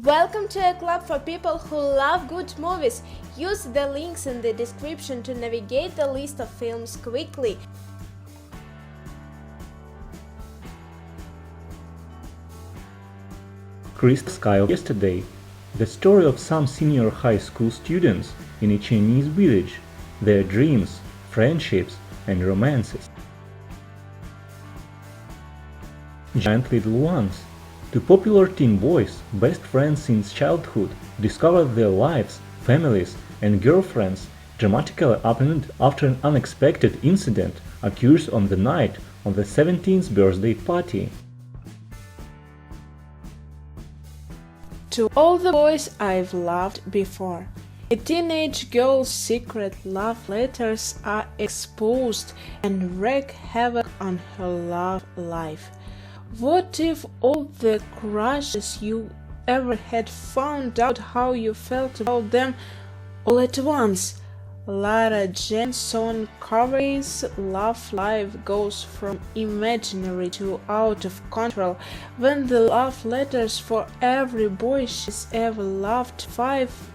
Welcome to a club for people who love good movies. Use the links in the description to navigate the list of films quickly. Crystal Sky of Yesterday, the story of some senior high school students in a Chinese village, their dreams, friendships, and romances. Giant Little Ones, two popular teen boys, best friends since childhood, discover their lives, families, and girlfriends dramatically upended after an unexpected incident occurs on the night of the 17th birthday party. To all the boys I've loved before. A teenage girl's secret love letters are exposed and wreak havoc on her love life. What if all the crushes you ever had found out how you felt about them all at once? Lara Jenson Carvey's love life goes from imaginary to out of control when the love letters for every boy she's ever loved, 5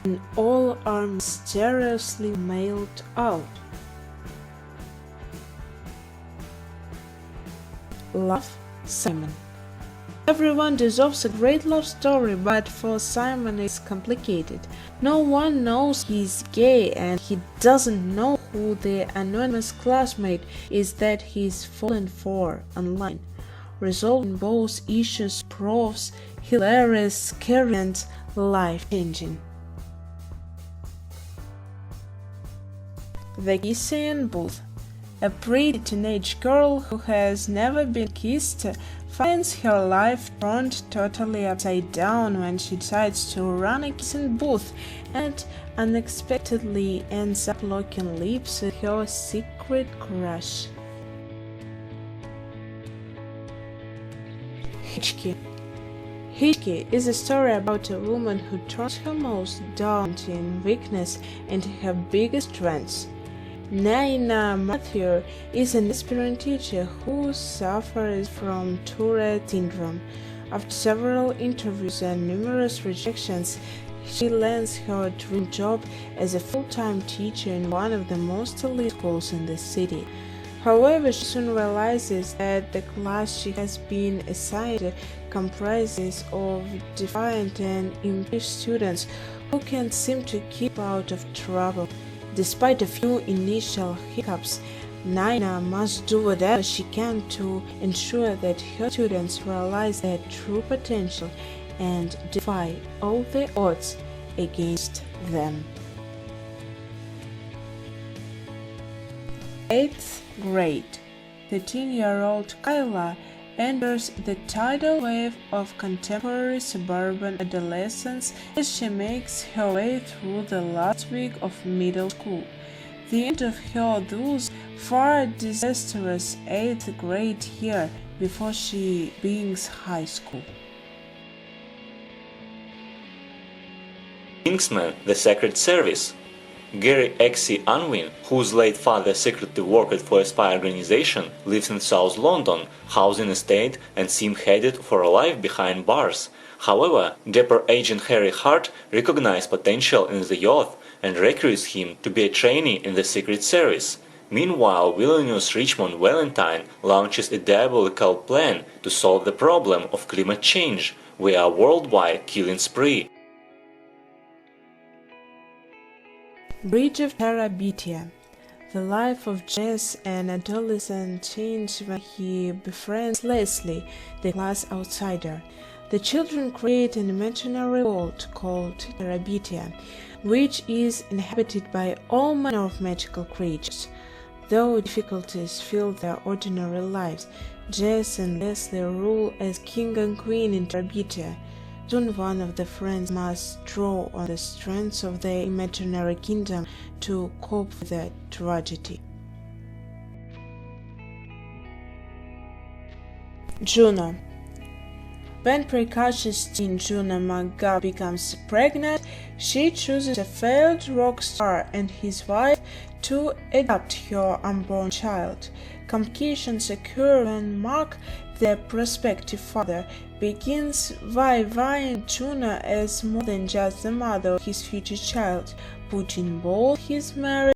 in all, are mysteriously mailed out. Love, Simon. Everyone deserves a great love story, but for Simon it's complicated. No one knows he's gay, and he doesn't know who the anonymous classmate is that he's fallen for online. Resolving both issues proves hilarious, scary, and life-changing. The Kissing Booth. A pretty teenage girl who has never been kissed finds her life turned totally upside down when she decides to run a kissing booth and unexpectedly ends up locking lips with her secret crush. Hichki. Hichki is a story about a woman who turns her most daunting weakness into her biggest strength. Naina Matthew is an aspirant teacher who suffers from Tourette syndrome. After several interviews and numerous rejections, she lands her dream job as a full-time teacher in one of the most elite schools in the city. However, she soon realizes that the class she has been assigned comprises of defiant and impatient students who can't seem to keep out of trouble. Despite a few initial hiccups, Naina must do whatever she can to ensure that her students realize their true potential and defy all the odds against them. 8th grade. 13-year-old Kyla enters the tidal wave of contemporary suburban adolescence as she makes her way through the last week of middle school, the end of her thus far disastrous 8th grade year before she begins high school. Kingsman, the Secret Service. Gary X.C. Unwin, whose late father secretly worked for a spy organization, lives in South London, housing estate, and seems headed for a life behind bars. However, dapper agent Harry Hart recognizes potential in the youth and recruits him to be a trainee in the Secret Service. Meanwhile, villainous Richmond Valentine launches a diabolical plan to solve the problem of climate change via a worldwide killing spree. Bridge of Terabithia. The life of Jess, an adolescent, changes when he befriends Leslie, the class outsider. The children create an imaginary world called Terabithia, which is inhabited by all manner of magical creatures. Though difficulties fill their ordinary lives, Jess and Leslie rule as king and queen in Terabithia. Soon one of the friends must draw on the strengths of their imaginary kingdom to cope with the tragedy. Juno. When precocious teen Juno McGuff becomes pregnant, she chooses a failed rock star and his wife to adopt her unborn child. Complications occur when Mark, the prospective father, begins by viewing Juno as more than just the mother of his future child, putting both his marriage